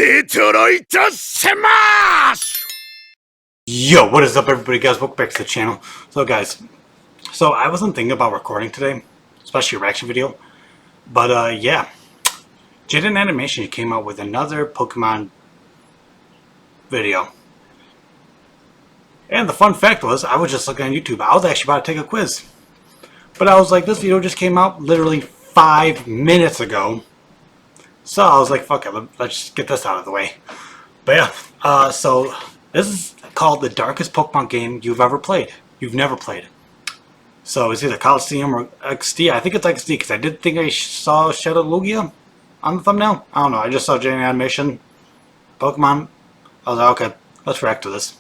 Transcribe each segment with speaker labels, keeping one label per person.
Speaker 1: Yo, what is up everybody guys, welcome back to the channel. So guys, I wasn't thinking about recording today, especially a reaction video, but yeah, Jaiden Animation came out with another Pokemon video. And the fun fact was, I was just looking on YouTube, I was actually about to take a quiz. But I was like, this video just came out literally 5 minutes ago. So I was like, fuck it, let's just get this out of the way. But yeah, so this is called the darkest Pokemon game you've ever played. You've never played. So it's either Colosseum or XD. I think it's XD because I did think I saw Shadow Lugia on the thumbnail. I don't know. I just saw Jaiden Animation Pokemon. I was like, okay, let's react to this.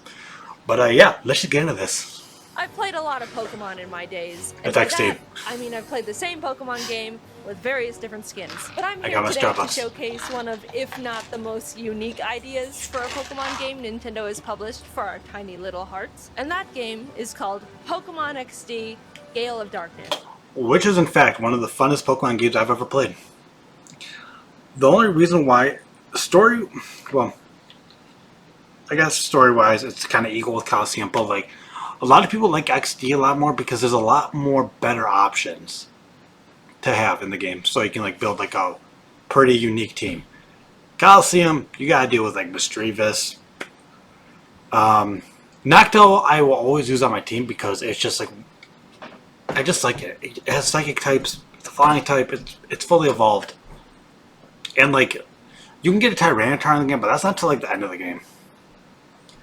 Speaker 1: But yeah, let's just get into this.
Speaker 2: I've played a lot of Pokemon in my days. And
Speaker 1: it's XD.
Speaker 2: That, I mean, I've played the same Pokemon game with various different skins. But I'm here today to showcase one of, if not the most unique ideas for a Pokemon game Nintendo has published for our tiny little hearts. And that game is called Pokemon XD Gale of Darkness.
Speaker 1: Which is in fact one of the funnest Pokemon games I've ever played. The only reason why, well, I guess story-wise it's kind of equal with Colosseum, but like, a lot of people like XD a lot more because there's a lot more better options to have in the game. So you can like build like a pretty unique team. Colosseum, you gotta deal with like Mischievous. Noctowl I will always use on my team because it's just like, I just like it. It has psychic types, it's a flying type, it's fully evolved. And like, you can get a Tyranitar in the game, but that's not till like the end of the game.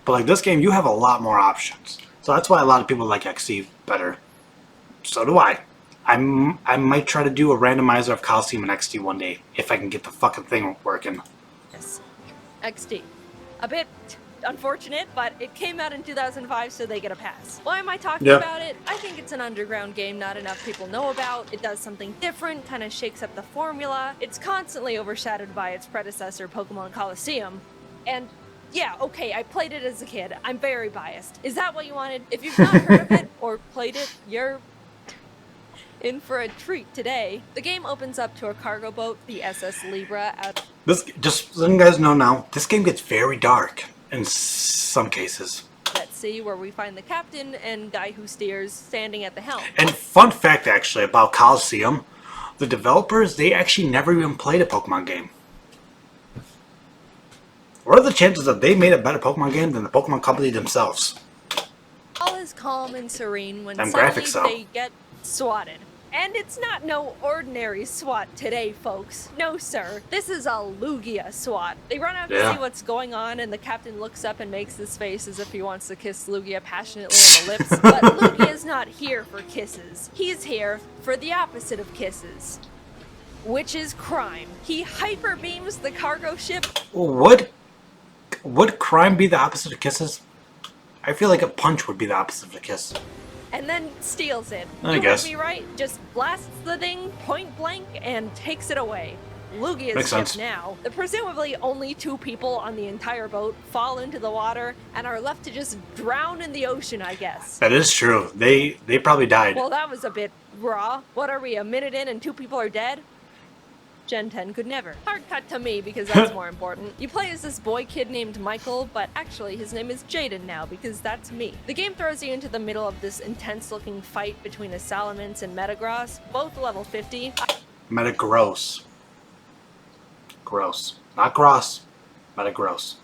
Speaker 1: But like this game, you have a lot more options. So that's why a lot of people like XD better. So do I. I might try to do a randomizer of Colosseum and XD one day, if I can get the fucking thing working.
Speaker 2: Yes. XD. A bit unfortunate, but it came out in 2005, so they get a pass. Why am I talking about it? I think it's an underground game not enough people know about. It does something different, kind of shakes up the formula. It's constantly overshadowed by its predecessor, Pokemon Colosseum. And yeah, okay, I played it as a kid. I'm very biased. Is that what you wanted? If you've not heard of it or played it, you're in for a treat today. The game opens up to a cargo boat, the SS Libra.
Speaker 1: Just letting you guys know now, this game gets very dark in some cases.
Speaker 2: Let's see where we find the captain and guy who steers standing at the helm.
Speaker 1: And fun fact actually about Colosseum, the developers, they actually never even played a Pokemon game. What are the chances that they made a better Pokemon game than the Pokemon company themselves?
Speaker 2: All is calm and serene when
Speaker 1: suddenly
Speaker 2: they get swatted. And it's not no ordinary SWAT today, folks. No, sir. This is a Lugia SWAT. They run out to see what's going on, and the captain looks up and makes this face as if he wants to kiss Lugia passionately on the lips. But Lugia's not here for kisses. He's here for the opposite of kisses, which is crime. He hyper beams the cargo ship.
Speaker 1: Would crime be the opposite of kisses? I feel like a punch would be the opposite of a kiss.
Speaker 2: And then steals it.
Speaker 1: I guess.
Speaker 2: You heard me right? Just blasts the thing point blank and takes it away. Lugia's ship now. The presumably only 2 people on the entire boat fall into the water and are left to just drown in the ocean, I guess.
Speaker 1: That is true. They probably died.
Speaker 2: Well, that was a bit raw. What are we, a minute in and 2 people are dead? Gen 10 could never. Hard cut to me because that's more important. You play as this boy kid named Michael, but actually his name is Jaiden now because that's me. The game throws you into the middle of this intense looking fight between a Salamence and Metagross, both level 50.
Speaker 1: Metagross. Gross. Not Gross. Metagross.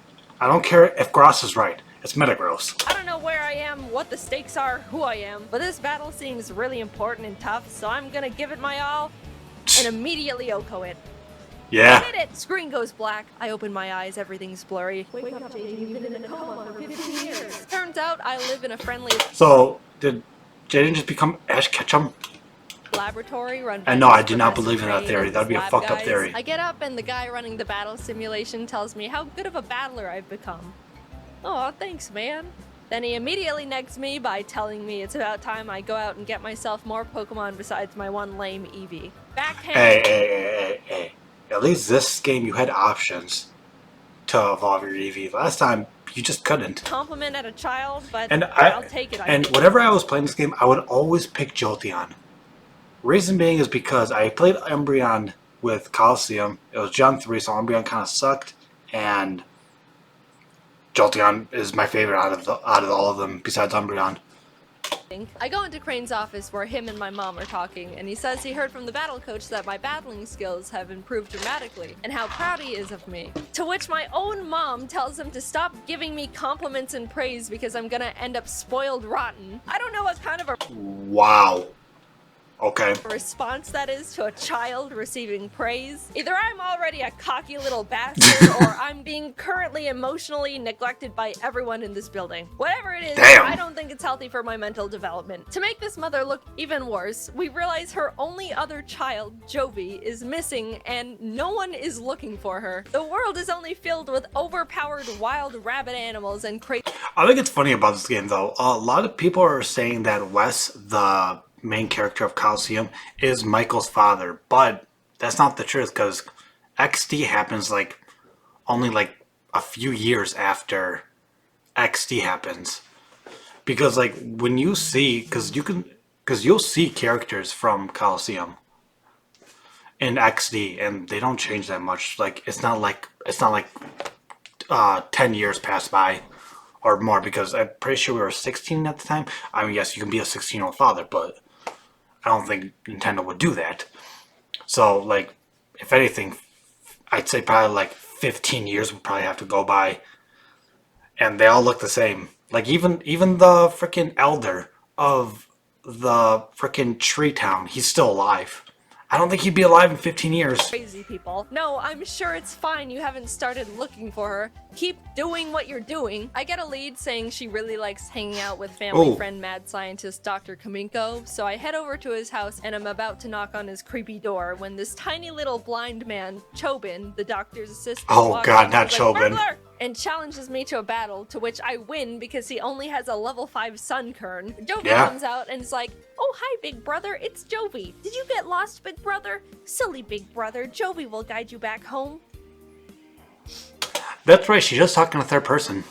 Speaker 1: I don't care if Gross is right. It's Metagross.
Speaker 2: I don't know where I am, what the stakes are, who I am, but this battle seems really important and tough, so I'm gonna give it my all. And immediately Oko it.
Speaker 1: Yeah.
Speaker 2: I did it! Screen goes black. I open my eyes, everything's blurry. Wake up, Jaiden, you've been in a coma for 15 years. Turns out I live in a friendly...
Speaker 1: So, did Jaiden just become Ash Ketchum?
Speaker 2: Laboratory run...
Speaker 1: And no, I do not believe in that theory. That would be a fucked up theory.
Speaker 2: I get up and the guy running the battle simulation tells me how good of a battler I've become. Oh, thanks, man. Then he immediately negs me by telling me it's about time I go out and get myself more Pokemon besides my one lame Eevee. Backhand.
Speaker 1: Hey. At least this game you had options to evolve your Eevee. Last time you just couldn't.
Speaker 2: Compliment at a child, but
Speaker 1: and
Speaker 2: I'll take it.
Speaker 1: And whenever I was playing this game, I would always pick Jolteon. Reason being is because I played Umbreon with Colosseum. It was Gen 3, so Umbreon kind of sucked. and Jolteon is my favorite out of all of them besides Umbreon.
Speaker 2: I go into Crane's office where him and my mom are talking, and he says he heard from the battle coach that my battling skills have improved dramatically, and how proud he is of me. To which my own mom tells him to stop giving me compliments and praise because I'm gonna end up spoiled rotten. I don't know what kind of a
Speaker 1: Wow. Okay.
Speaker 2: response that is to a child receiving praise. Either I'm already a cocky little bastard, or I'm being currently emotionally neglected by everyone in this building. Whatever it is,
Speaker 1: Damn.
Speaker 2: I don't think it's healthy for my mental development. To make this mother look even worse, we realize her only other child, Jovi, is missing and no one is looking for her. The world is only filled with overpowered wild rabbit animals and crazy.
Speaker 1: I think it's funny about this game, though. A lot of people are saying that Wes, the main character of Colosseum, is Michael's father, but that's not the truth, because XD happens only a few years after XD happens. Because when you see, because you'll see characters from Colosseum in XD, and they don't change that much. It's not like 10 years pass by or more, because I'm pretty sure we were 16 at the time. I mean, yes, you can be a 16-year-old father, but I don't think Nintendo would do that. So, if anything, I'd say probably 15 years would probably have to go by. And they all look the same. Even the freaking elder of the freaking tree town, he's still alive. I don't think he'd be alive in 15 years.
Speaker 2: Crazy people. No, I'm sure it's fine. You haven't started looking for her. Keep doing what you're doing. I get a lead saying she really likes hanging out with family friend mad scientist Dr. Kaminko, so I head over to his house and I'm about to knock on his creepy door when this tiny little blind man, Chobin, the doctor's assistant,
Speaker 1: Oh god, not Chobin.
Speaker 2: "Burglar!" and challenges me to a battle, to which I win because he only has a level 5 Sunkern. Jovi comes out and is like, "Oh, hi, big brother, it's Jovi. Did you get lost, big brother? Silly big brother, Jovi will guide you back home."
Speaker 1: That's right, she's just talking in third person.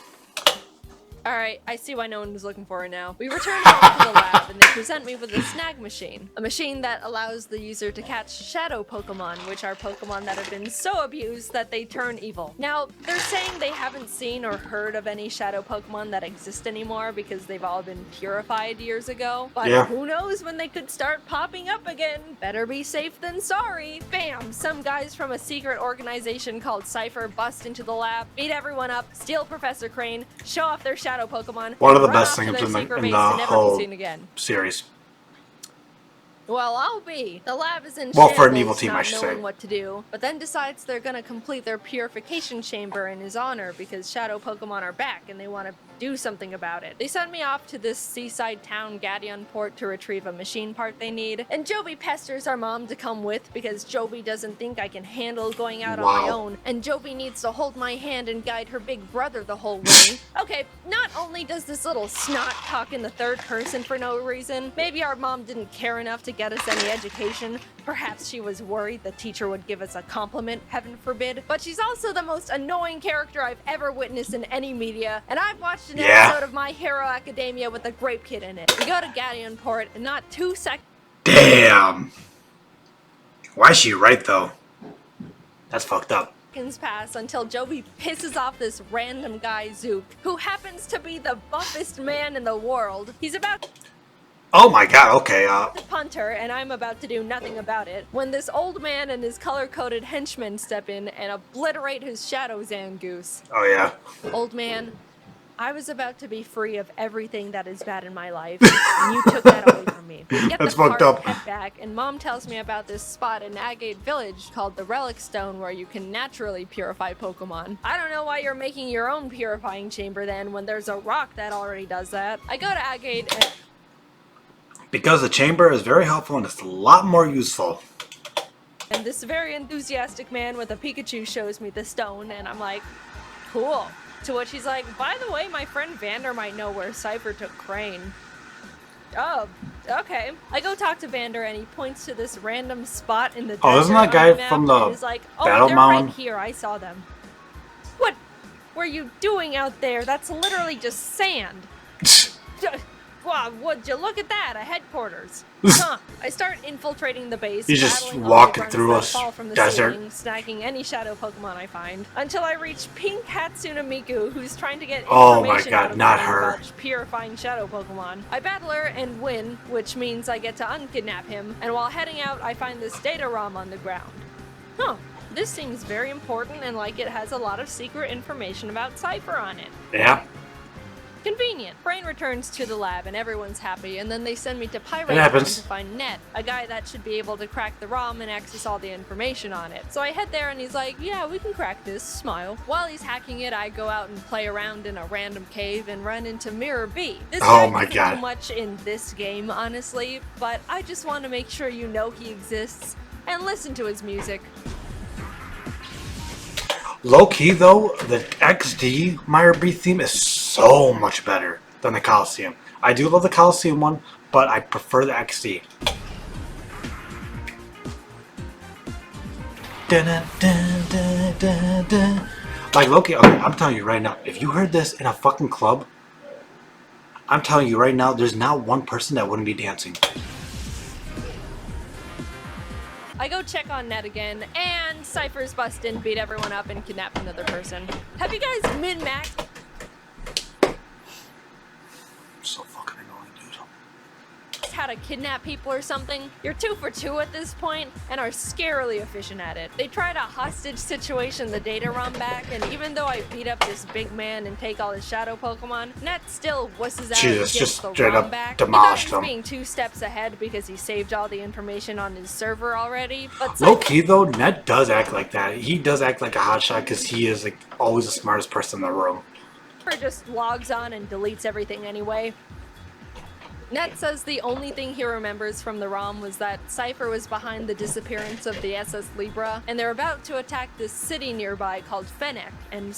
Speaker 2: Alright, I see why no one was looking for her now. We return home to the lab and they present me with a snag machine. A machine that allows the user to catch shadow Pokemon, which are Pokemon that have been so abused that they turn evil. Now, they're saying they haven't seen or heard of any shadow Pokemon that exist anymore because they've all been purified years ago. But who knows when they could start popping up again? Better be safe than sorry. Bam! Some guys from a secret organization called Cypher bust into the lab, beat everyone up, steal Professor Crane, show off their shadow Pokemon.
Speaker 1: One of the
Speaker 2: run
Speaker 1: best
Speaker 2: off to
Speaker 1: things
Speaker 2: their
Speaker 1: in
Speaker 2: secret
Speaker 1: the
Speaker 2: base to never be
Speaker 1: whole
Speaker 2: seen again.
Speaker 1: series.
Speaker 2: Well, I'll be. The lab is in
Speaker 1: Well,
Speaker 2: shambles,
Speaker 1: for an evil team,
Speaker 2: not
Speaker 1: I should
Speaker 2: knowing
Speaker 1: say.
Speaker 2: what to do, but then decides they're gonna complete their purification chamber in his honor because shadow Pokemon are back and they want to do something about it. They send me off to this seaside town, Gadionport, to retrieve a machine part they need, and Jovi pesters our mom to come with because Jovi doesn't think I can handle going out on my own, and Jovi needs to hold my hand and guide her big brother the whole way. Okay, not only does this little snot talk in the third person for no reason, maybe our mom didn't care enough to get us any education. Perhaps she was worried the teacher would give us a compliment, heaven forbid. But she's also the most annoying character I've ever witnessed in any media, and I've watched an episode of My Hero Academia with a grape kid in it. We go to Gadionport, and not 2 seconds.
Speaker 1: Damn. Why is she right, though? That's fucked up.
Speaker 2: Pass until Jovi pisses off this random guy, Zook, who happens to be the buffest man in the world. He's about
Speaker 1: Oh my god, okay,
Speaker 2: to punt her, and I'm about to do nothing about it, when this old man and his color-coded henchmen step in and obliterate his shadow Zangoose.
Speaker 1: oh yeah.
Speaker 2: Old man, I was about to be free of everything that is bad in my life, and you took that away from me. We get
Speaker 1: That's
Speaker 2: the
Speaker 1: fucked up.
Speaker 2: head back, and Mom tells me about this spot in Agate Village called the Relic Stone where you can naturally purify Pokemon. I don't know why you're making your own purifying chamber then when there's a rock that already does that. I go to Agate and...
Speaker 1: Because the chamber is very helpful and it's a lot more useful.
Speaker 2: And this very enthusiastic man with a Pikachu shows me the stone, and I'm like, cool. To which he's like, by the way, my friend Vander might know where Cypher took Crane. Oh, okay. I go talk to Vander, and he points to this random spot in the desert.
Speaker 1: Oh, isn't that guy
Speaker 2: on map,
Speaker 1: from the
Speaker 2: and he's like, oh,
Speaker 1: Battle
Speaker 2: they're
Speaker 1: Mountain?
Speaker 2: right here. I saw them. What were you doing out there? That's literally just sand. Wow, would you look at that? A headquarters. Huh. I start infiltrating the base.
Speaker 1: He's just
Speaker 2: battling all
Speaker 1: walking
Speaker 2: the
Speaker 1: through
Speaker 2: grunts
Speaker 1: a
Speaker 2: that fall from the
Speaker 1: desert.
Speaker 2: ceiling, snagging any shadow Pokemon I find, until I reach Pink Hatsune Miku, who's trying to get
Speaker 1: Oh my
Speaker 2: information
Speaker 1: God,
Speaker 2: out of
Speaker 1: not
Speaker 2: me
Speaker 1: her.
Speaker 2: about purifying shadow Pokemon. I battle her and win, which means I get to unkidnap him, and while heading out, I find this data ROM on the ground. Huh. This seems very important and like it has a lot of secret information about Cypher on it.
Speaker 1: Yeah.
Speaker 2: Convenient. Brain returns to the lab and everyone's happy, and then they send me to Pirate
Speaker 1: It
Speaker 2: Town
Speaker 1: happens.
Speaker 2: to find Net, a guy that should be able to crack the ROM and access all the information on it. So I head there and he's like, yeah, we can crack this, smile. While he's hacking it, I go out and play around in a random cave and run into Mirror B. This guy
Speaker 1: Oh my
Speaker 2: doesn't
Speaker 1: God.
Speaker 2: do much in this game, honestly, but I just want to make sure you know he exists and listen to his music.
Speaker 1: Low key though, the XD Meyer B theme is so much better than the Colosseum. I do love the Colosseum one, but I prefer the XD. Like Loki, okay, I'm telling you right now, if you heard this in a fucking club, I'm telling you right now, there's not one person that wouldn't be dancing.
Speaker 2: I go check on Net again, and Cypher's bustin', beat everyone up, and kidnap another person. Have you guys min-maxed?
Speaker 1: So fucking annoying, dude.
Speaker 2: How to kidnap people or something? You're 2 for 2 at this point, and are scarily efficient at it. They tried a hostage situation the data ROM back, and even though I beat up this big man and take all his shadow Pokemon, Net still wusses out
Speaker 1: Jesus,
Speaker 2: and
Speaker 1: just
Speaker 2: gets the
Speaker 1: straight
Speaker 2: ROM
Speaker 1: up
Speaker 2: back.
Speaker 1: demolished
Speaker 2: he thought
Speaker 1: him.
Speaker 2: he was being 2 steps ahead because he saved all the information on his server already, but
Speaker 1: Low key though, Ned does act like that. He does act like a hotshot because he is like always the smartest person in the room.
Speaker 2: Cypher just logs on and deletes everything anyway. Net says the only thing he remembers from the ROM was that Cypher was behind the disappearance of the SS Libra, and they're about to attack this city nearby called Fennec, and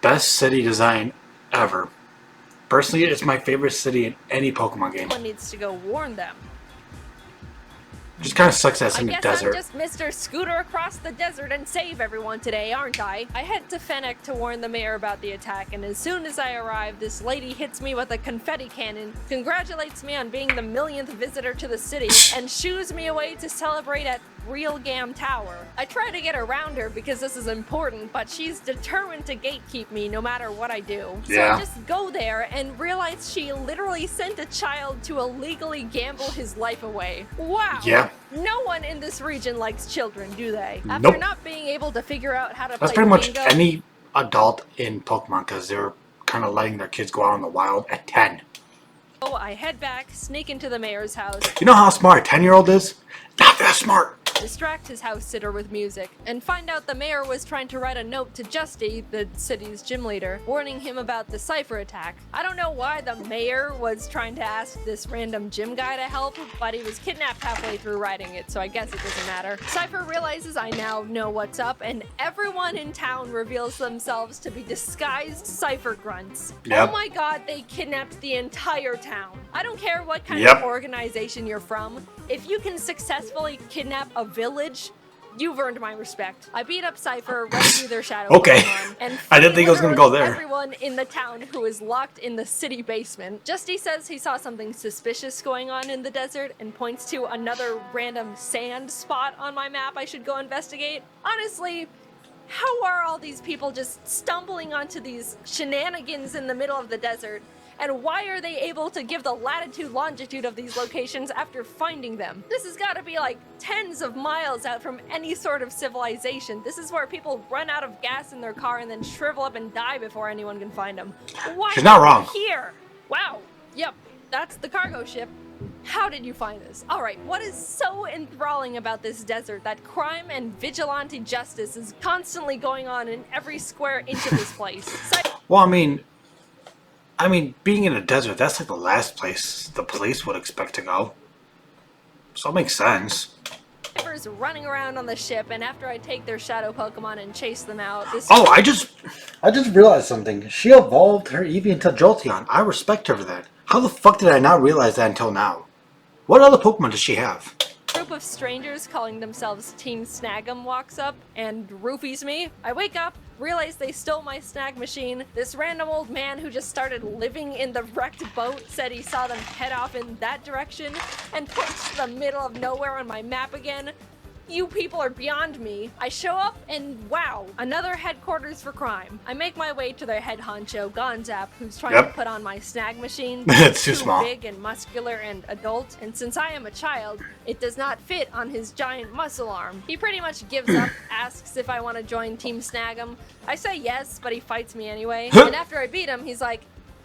Speaker 1: Best city design ever. Personally, it's my favorite city in any Pokemon game.
Speaker 2: someone needs to go warn them.
Speaker 1: Just kind of sucks that it's
Speaker 2: I
Speaker 1: in the
Speaker 2: guess
Speaker 1: desert.
Speaker 2: I'm just Mr. Scooter across the desert and save everyone today, aren't I? I head to Fennec to warn the mayor about the attack, and as soon as I arrive, this lady hits me with a confetti cannon, congratulates me on being the millionth visitor to the city, and shoos me away to celebrate at Real Gam Tower. I try to get around her because this is important, but she's determined to gatekeep me no matter what I do. So
Speaker 1: Yeah.
Speaker 2: I just go there and realize she literally sent a child to illegally gamble his life away. Wow.
Speaker 1: Yeah.
Speaker 2: No one in this region likes children, do they?
Speaker 1: Nope.
Speaker 2: After not being able to figure out how to
Speaker 1: That's
Speaker 2: play
Speaker 1: pretty much
Speaker 2: bingo,
Speaker 1: any adult in Pokemon because they're kind of letting their kids go out in the wild at 10.
Speaker 2: I head back, sneak into the mayor's house,
Speaker 1: You know how smart a 10-year-old is? Not that smart.
Speaker 2: distract his house sitter with music, and find out the mayor was trying to write a note to Justy, the city's gym leader, warning him about the Cypher attack. I don't know why the mayor was trying to ask this random gym guy to help, but he was kidnapped halfway through writing it, so I guess it doesn't matter. Cypher realizes I now know what's up, and everyone in town reveals themselves to be disguised Cypher grunts.
Speaker 1: Yep.
Speaker 2: Oh my god, they kidnapped the entire town. I don't care what kind
Speaker 1: Yep.
Speaker 2: of organization you're from, if you can successfully kidnap a village, you've earned my respect. I beat up Cypher, rescue their shadow
Speaker 1: Okay.
Speaker 2: Pokemon, and
Speaker 1: I didn't think I was gonna go there.
Speaker 2: everyone in the town who is locked in the city basement. Justy says he saw something suspicious going on in the desert and points to another random sand spot on my map I should go investigate. Honestly, how are all these people just stumbling onto these shenanigans in the middle of the desert? And why are they able to give the latitude longitude of these locations after finding them? This has got to be like tens of miles out from any sort of civilization. This is where people run out of gas in their car and then shrivel up and die before anyone can find them. Why
Speaker 1: She's not
Speaker 2: are
Speaker 1: wrong.
Speaker 2: they here? Wow. Yep, that's the cargo ship. How did you find this? All right, what is so enthralling about this desert that crime and vigilante justice is constantly going on in every square inch of this place?
Speaker 1: Well, I mean, being in a desert, that's like the last place the police would expect to go. So it makes sense.
Speaker 2: Cypher's running around on the ship, and after I take their shadow Pokemon and chase them out, this
Speaker 1: Oh, I just realized something. She evolved her Eevee into Jolteon. I respect her for that. How the fuck did I not realize that until now? What other Pokemon does she have?
Speaker 2: group group of strangers calling themselves Team Snag'em walks up and roofies me. I wake up, realize they stole my snag machine. This random old man who just started living in the wrecked boat said he saw them head off in that direction and points to the middle of nowhere on my map again. You people are beyond me. I show up and wow, another headquarters for crime. I make my way to their head honcho, Gonzap, who's trying to put on my snag machine.
Speaker 1: It's too small.
Speaker 2: Big and muscular and adult, and since I am a child, it does not fit on his giant muscle arm. He pretty much gives up, asks if I want to join Team Snag'em. I say yes, but he fights me anyway. And after I beat him, he's like,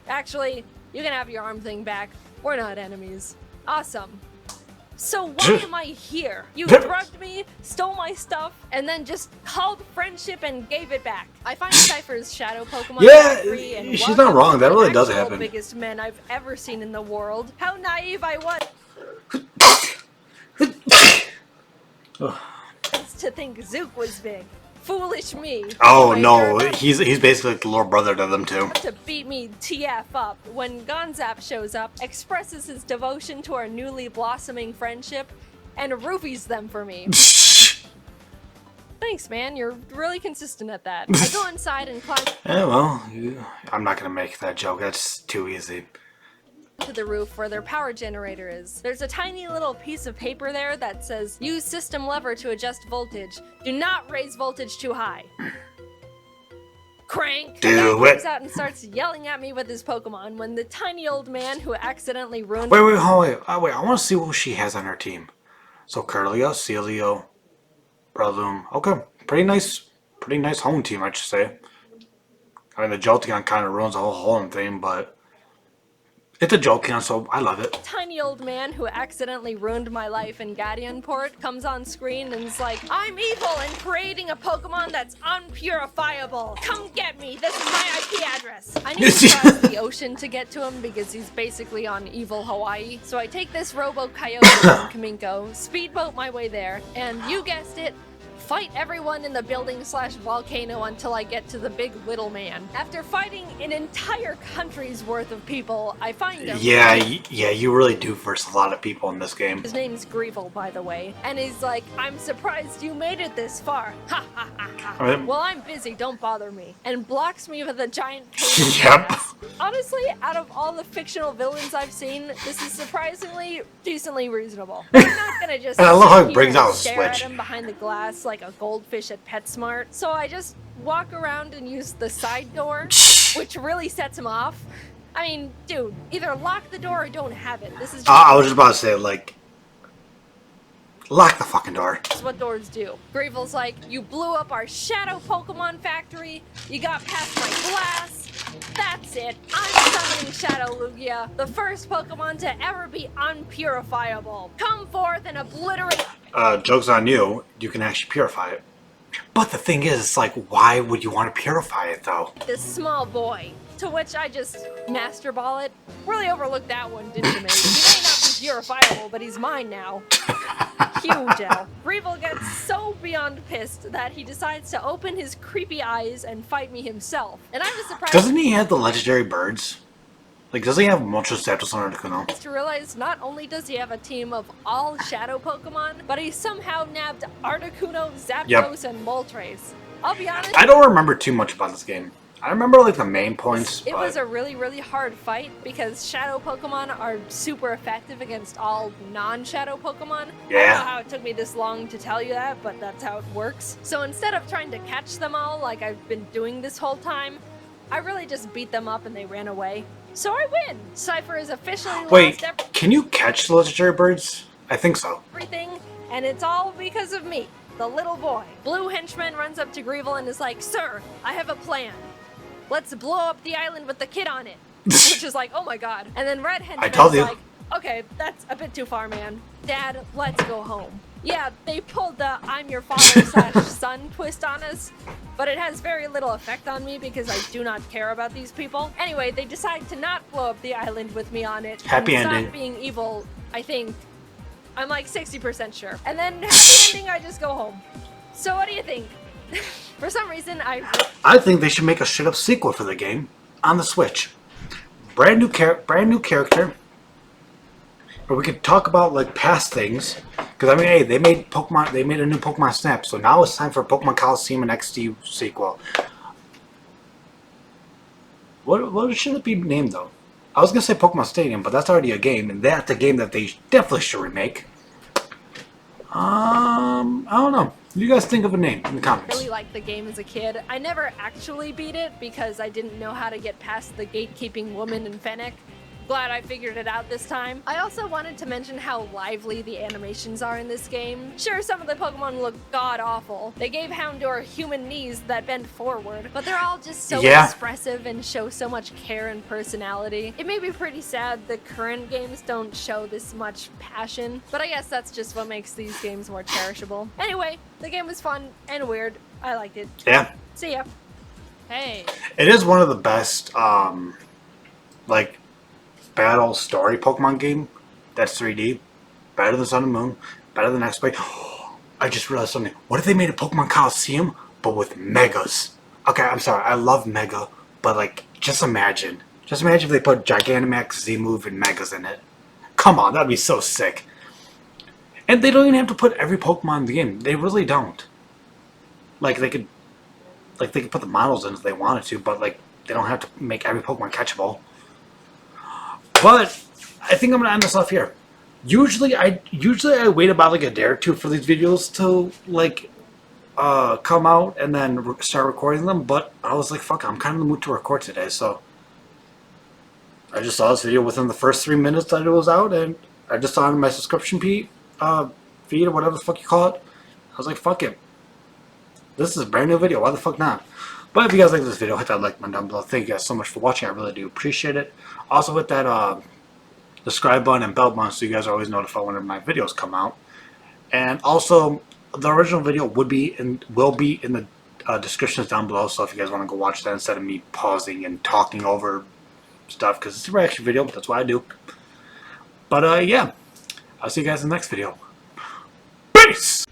Speaker 2: actually, you can have your arm thing back. We're not enemies. Awesome. So why am I here? You drugged me, stole my stuff, and then just called friendship and gave it back. I find Cypher's shadow Pokemon.
Speaker 1: Yeah, and she's not wrong. That really does happen.
Speaker 2: Biggest men I've ever seen in the world. How naive I was to think Zook was big. Foolish me.
Speaker 1: Oh no, he's basically like the little brother to them too.
Speaker 2: To beat me TF up when Gonzap shows up, expresses his devotion to our newly blossoming friendship, and roofies them for me. Thanks, man. You're really consistent at that. I go inside and climb.
Speaker 1: Well, I'm not gonna make that joke. That's too easy.
Speaker 2: To the roof where their power generator is. There's a tiny little piece of paper there that says, use system lever to adjust voltage. Do not raise voltage too high. Crank!
Speaker 1: Do it!
Speaker 2: Comes out and starts yelling at me with his Pokemon when the tiny old man who accidentally ruined—
Speaker 1: Wait, wait, I want to see what she has on her team. So Curlia, Celio, Breloom. Okay, pretty nice home team, I should say. I mean, the Jolteon kind of ruins the whole home thing, but it's a Jolteon, so I love it.
Speaker 2: Tiny old man who accidentally ruined my life in Gadianport comes on screen and is like, I'm evil and creating a Pokemon that's unpurifiable. Come get me. This is my IP address. I need to cross the ocean to get to him because he's basically on evil Hawaii. So I take this Robo Coyote from Kaminko, speedboat my way there, and you guessed it, fight everyone in the building/volcano until I get to the big little man. After fighting an entire country's worth of people, I find him.
Speaker 1: Yeah, you really do verse a lot of people in this game.
Speaker 2: His name's Greevil, by the way. And he's like, I'm surprised you made it this far. Ha ha ha ha. Well, I'm busy, don't bother me. And blocks me with a giant paper.
Speaker 1: Yep.
Speaker 2: Honestly, out of all the fictional villains I've seen, this is surprisingly decently reasonable. I'm not gonna just
Speaker 1: and I love how he brings out a
Speaker 2: stare
Speaker 1: switch
Speaker 2: at him behind the glass like a goldfish at PetSmart. So I just walk around and use the side door, which really sets him off. I mean, dude, either lock the door or don't have it. This is just
Speaker 1: I was just about to say, like, lock the fucking door.
Speaker 2: That's what doors do. Greevil's like, you blew up our shadow Pokemon factory, you got past my glass. That's it. I'm summoning Shadow Lugia, the first Pokemon to ever be unpurifiable. Come forth and obliterate—
Speaker 1: joke's on you. You can actually purify it. But the thing is, it's like, why would you want to purify it, though?
Speaker 2: this small boy. To which I just Master Ball it. Really overlooked that one, didn't you, mate? He may not be purifiable, but he's mine now. Huge L. Greevil gets so beyond pissed that he decides to open his creepy eyes and fight me himself. And I was surprised—
Speaker 1: Doesn't he have the legendary birds? Like, doesn't he have Mucho Zapdos and Articuno?
Speaker 2: To realize not only does he have a team of all shadow Pokemon, but he somehow nabbed Articuno, Zapdos, and Moltres. I'll be honest—
Speaker 1: I don't remember too much about this game. I remember, like, the main points.
Speaker 2: It was a really, really hard fight because shadow Pokemon are super effective against all non-shadow Pokemon.
Speaker 1: Yeah.
Speaker 2: I don't know how it took me this long to tell you that, but that's how it works. So instead of trying to catch them all like I've been doing this whole time, I really just beat them up and they ran away. So I win! Cypher is officially
Speaker 1: Wait,
Speaker 2: lost
Speaker 1: can you catch the legendary birds? I think so.
Speaker 2: everything, and it's all because of me, the little boy. Blue henchman runs up to Greevil and is like, Sir, I have a plan. Let's blow up the island with the kid on it. Which is like, oh my god. And then Red Henchman's like, okay, that's a bit too far, man. Dad, let's go home. Yeah, they pulled the I'm your father/son twist on us, but it has very little effect on me because I do not care about these people. Anyway, they decide to not blow up the island with me on it.
Speaker 1: Happy
Speaker 2: and
Speaker 1: ending.
Speaker 2: Stop being evil, I think. I'm like 60% sure. And then happy ending, I just go home. So what do you think? For some reason,
Speaker 1: I think they should make a straight up sequel for the game on the Switch. Brand new character. Or we could talk about like past things. Because I mean, hey, they made Pokemon. They made a new Pokemon Snap, so now it's time for Pokemon Colosseum and XD sequel. What should it be named though? I was gonna say Pokemon Stadium, but that's already a game, and that's a game that they definitely should remake. I don't know. What do you guys think of a name in the comments?
Speaker 2: I really liked the game as a kid. I never actually beat it because I didn't know how to get past the gatekeeping woman in Fennec. Glad I figured it out this time. I also wanted to mention how lively the animations are in this game. Sure, some of the Pokemon look god-awful. They gave Houndour human knees that bend forward, but they're all just so expressive and show so much care and personality. It may be pretty sad the current games don't show this much passion, but I guess that's just what makes these games more cherishable. Anyway, the game was fun and weird. I liked it.
Speaker 1: Yeah.
Speaker 2: See ya. Hey.
Speaker 1: It is one of the best, like, battle story Pokemon game that's 3D. Better than Sun and Moon. Better than X-Play. I just realized something. What if they made a Pokemon Colosseum, but with Megas? Okay, I'm sorry. I love Mega, but, like, just imagine. Just imagine if they put Gigantamax, Z-Move, and Megas in it. Come on, that'd be so sick. And they don't even have to put every Pokemon in the game. They really don't. Like, they could put the models in if they wanted to, but, like, they don't have to make every Pokemon catchable. But I think I'm gonna end this off here. Usually I wait about like a day or two for these videos to like come out and then start recording them. But I was like, fuck, I'm kind of in the mood to record today, so I just saw this video within the first 3 minutes that it was out, and I just saw it in my subscription feed or whatever the fuck you call it. I was like, fuck it, this is a brand new video. Why the fuck not? But if you guys like this video, hit that like button down below. Thank you guys so much for watching. I really do appreciate it. Also hit that subscribe button and bell button so you guys are always notified whenever my videos come out. And also, the original video will be in the descriptions down below. So if you guys want to go watch that instead of me pausing and talking over stuff, because it's a reaction video, that's what I do. But yeah, I'll see you guys in the next video. Peace!